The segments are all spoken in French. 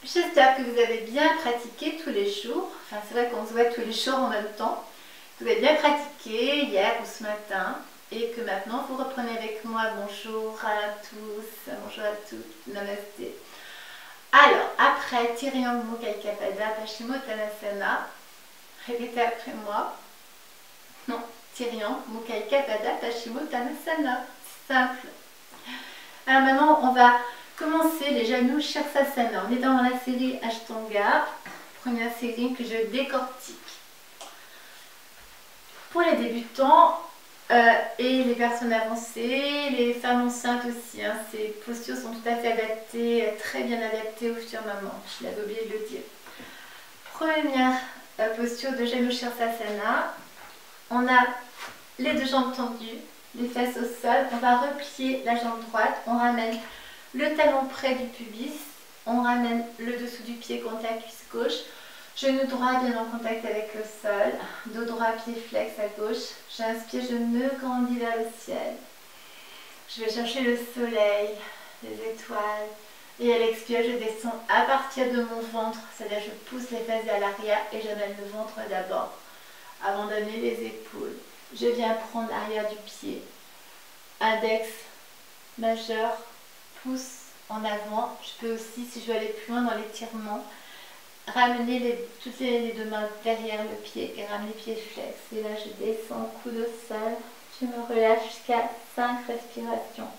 J'espère que vous avez bien pratiqué tous les jours. Enfin, c'est vrai qu'on se voit tous les jours en même temps. Vous avez bien pratiqué hier ou ce matin et que maintenant vous reprenez avec moi. Bonjour à tous, bonjour à toutes, namasté. Alors, après Triangle Mukha Kapada Paschimottanasana, répétez après moi. Non, Triangle Mukha Kapada Paschimottanasana. C'est simple. Alors maintenant, on va commencer les Janu Shirsasana. On est dans la série Ashtanga, première série que je décortique. Pour les débutants et les personnes avancées, les femmes enceintes aussi, hein, ces postures sont tout à fait adaptées, très bien adaptées aux futures mamans. Je l'avais oublié de le dire. Première posture de Janu Shirsasana. On a les deux jambes tendues, les fesses au sol. On va replier la jambe droite. On ramène le talon près du pubis. On ramène le dessous du pied contre la cuisse gauche. Genou droit bien en contact avec le sol. Dos droit, pied flex à gauche. J'inspire, je me grandis vers le ciel. Je vais chercher le soleil, les étoiles. Et à l'expire, je descends à partir de mon ventre. C'est-à-dire je pousse les fesses vers l'arrière et j'amène le ventre d'abord. Avant d'amener les épaules. Je viens prendre l'arrière du pied. Index majeur, pouce en avant. Je peux aussi, si je veux aller plus loin dans l'étirement, ramener toutes les deux mains derrière le pied et ramener les pieds flex. Et là, je descends, coude au sol. Je me relâche jusqu'à 5 respirations.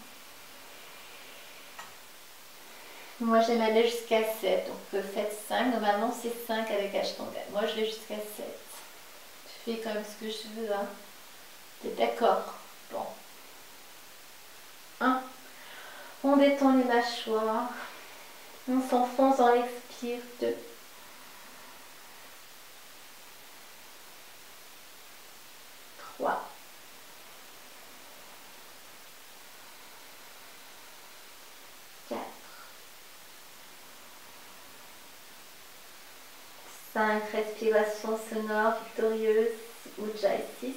Moi, j'aime aller jusqu'à 7. Donc, faites 5. Normalement, c'est 5 avec Ashtanga. Moi, je vais jusqu'à 7. Je fais quand même ce que je veux. Hein. T'es d'accord? Bon. 1. On détend les mâchoires. On s'enfonce dans l'expire. 2. 3. 4. 5. Respiration sonore victorieuse. Ujjayi 6.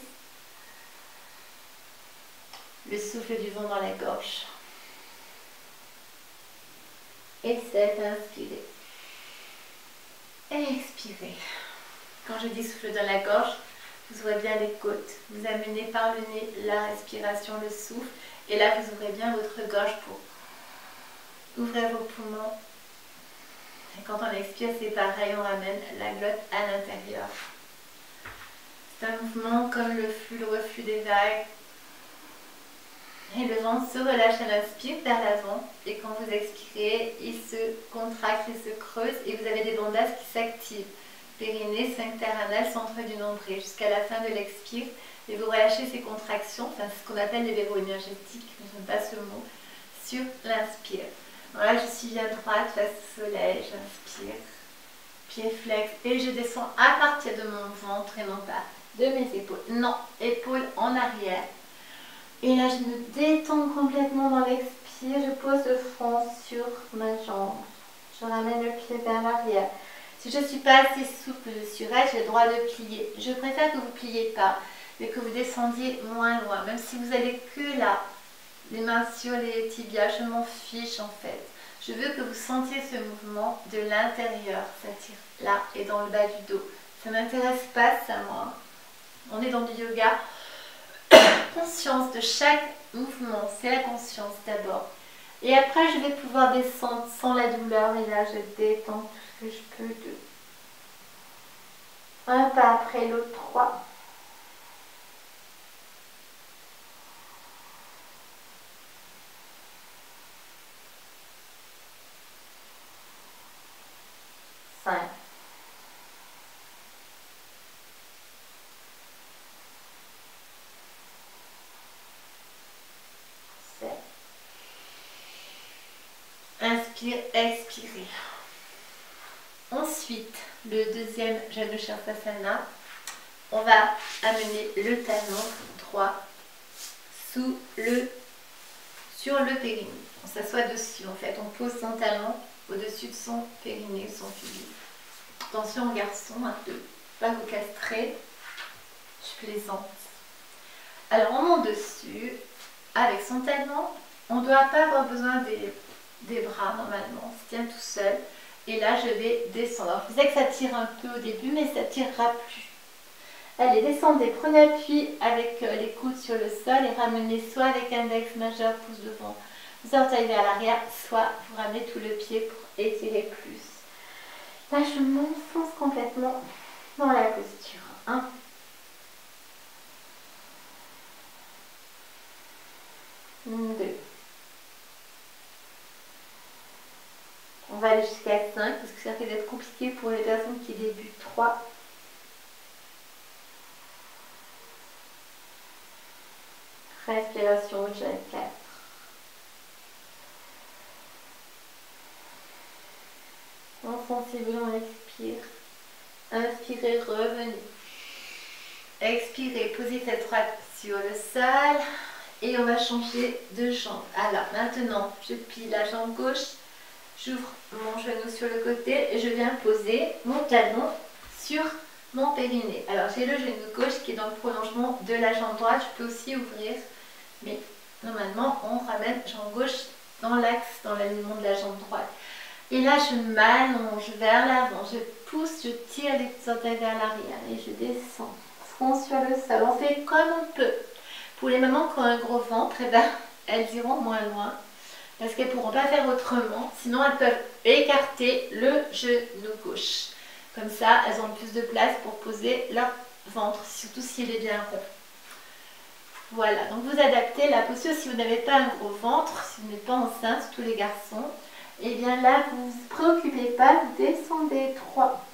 Le souffle du vent dans la gorge. Et 7, inspirez. Et expirez. Quand je dis souffle dans la gorge, vous ouvrez bien les côtes. Vous amenez par le nez la respiration, le souffle. Et là, vous ouvrez bien votre gorge pour ouvrir vos poumons. Et quand on expire, c'est pareil, on ramène la glotte à l'intérieur. C'est un mouvement comme le flux, le reflux des vagues. Et le ventre se relâche à l'inspire vers l'avant. Et quand vous expirez, il se contracte, il se creuse. Et vous avez des bandages qui s'activent. Périnée, sphincter anal, centre du nombril. Jusqu'à la fin de l'expire. Et vous relâchez ces contractions. Enfin, c'est ce qu'on appelle les verrous énergétiques. Je n'aime pas ce mot. Sur l'inspire. Voilà, je suis bien droite, face au soleil. J'inspire. Pied flex. Et je descends à partir de mon ventre et non pas de mes épaules. Non, épaules en arrière. Et là, je me détends complètement dans l'expire. Je pose le front sur ma jambe. Je ramène le pied vers l'arrière. Si je ne suis pas assez souple sur elle, j'ai le droit de plier. Je préfère que vous ne pliez pas, mais que vous descendiez moins loin. Même si vous allez que là, les mains sur les tibias, je m'en fiche en fait. Je veux que vous sentiez ce mouvement de l'intérieur. Ça tire là et dans le bas du dos. Ça ne m'intéresse pas, ça, moi. On est dans du yoga. Conscience de chaque mouvement, c'est la conscience d'abord. Et après, je vais pouvoir descendre sans la douleur. Et là, je détends tout ce que je peux. 2. Un pas après l'autre. 3. 5. 7. Inspire, expirez. Ensuite, le deuxième Janu Shirsasana, on va amener le talon droit sur le périnée. On s'assoit dessus en fait, on pose son talon au-dessus de son périnée, son pubis. Attention garçon, un peu, pas vous castrer, je plaisante. Alors on monte dessus, avec son talon, on ne doit pas avoir besoin des bras normalement, on se tient tout seul. Et là, je vais descendre. Alors, je sais que ça tire un peu au début, mais ça tirera plus. Allez, descendez, prenez appui avec les coudes sur le sol et ramenez soit avec index majeur, pouce devant, les orteils vers l'arrière, soit vous ramenez tout le pied pour étirer plus. Là, je m'enfonce complètement dans la posture. 1. 2. On va aller jusqu'à 5 parce que ça risque d'être compliqué pour les personnes qui débutent. 3. Respiration Ujjayi 4. Sensiblement, on expire. Inspirez, revenez. Expirez, posez tête droite sur le sol. Et on va changer de jambe. Alors maintenant, je plie la jambe gauche. J'ouvre mon genou sur le côté et je viens poser mon talon sur mon périnée. Alors j'ai le genou gauche qui est dans le prolongement de la jambe droite. Je peux aussi ouvrir, mais normalement on ramène jambe gauche dans l'axe, dans l'alignement de la jambe droite. Et là je m'allonge vers l'avant, je pousse, je tire les orteils vers l'arrière et je descends. Front sur le sol, on fait comme on peut. Pour les mamans qui ont un gros ventre, eh ben, elles iront moins loin. Parce qu'elles ne pourront pas faire autrement. Sinon, elles peuvent écarter le genou gauche. Comme ça, elles ont plus de place pour poser leur ventre, surtout s'il est bien rond. Voilà, donc vous adaptez la posture. Si vous n'avez pas un gros ventre, si vous n'êtes pas enceinte, tous les garçons, et bien là, vous ne vous préoccupez pas, vous descendez 3.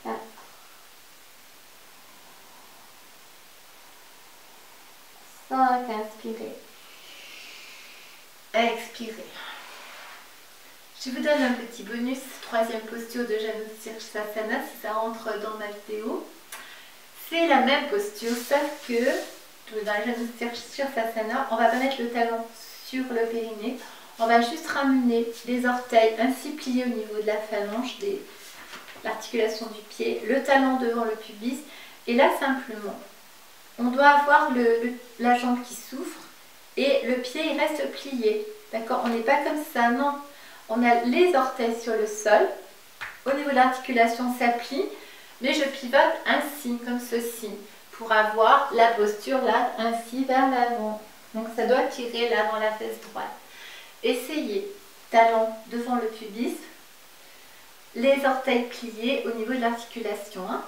4. 5, inspirez. Expirez. Je vous donne un petit bonus, troisième posture de Janusirsasana, si ça rentre dans ma vidéo. C'est la même posture, sauf que dans la Janusirsasana, on va pas mettre le talon sur le périnée. On va juste ramener les orteils ainsi pliés au niveau de la phalange, de l'articulation du pied, le talon devant le pubis. Et là, simplement, on doit avoir la jambe qui souffre et le pied il reste plié. D'accord? On n'est pas comme ça, non. On a les orteils sur le sol. Au niveau de l'articulation, ça plie. Mais je pivote ainsi, comme ceci, pour avoir la posture là, ainsi vers l'avant. Donc ça doit tirer là dans la fesse droite. Essayez. Talon devant le pubis. Les orteils pliés au niveau de l'articulation. Hein?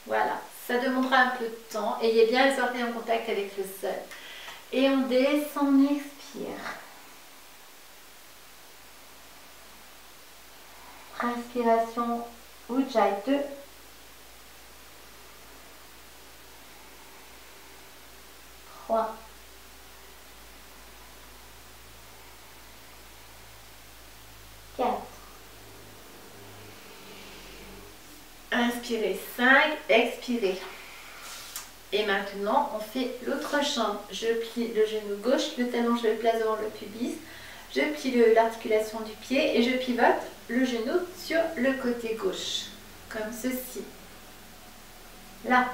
Voilà. Ça demandera un peu de temps. Ayez bien les orteils en contact avec le sol. Et on descend, on expire. Respiration Ujjayi 2. 3. 4. Inspirez 5, expirez. Et maintenant, on fait l'autre jambe. Je plie le genou gauche, le talon, je le place devant le pubis. Je plie l'articulation du pied et je pivote le genou sur le côté gauche, comme ceci. Là.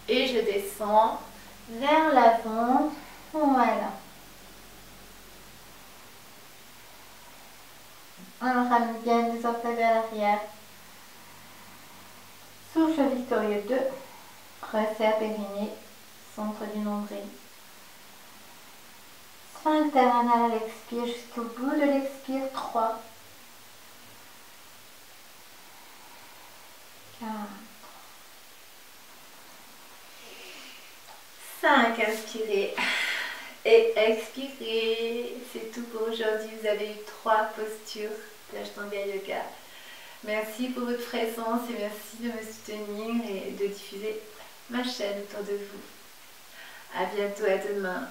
Et je descends vers l'avant. Voilà. On ramène bien les orteils vers l'arrière. Souffle victorieux 2. Resserre périnée, centre du nombril. Sphincter anal à l'expire jusqu'au bout de l'expire. 3. 4. 5. Inspirez et expirez. C'est tout pour aujourd'hui. Vous avez eu 3 postures d'Ashtanga Yoga. Merci pour votre présence et merci de me soutenir et de diffuser ma chaîne autour de vous. À bientôt, à demain.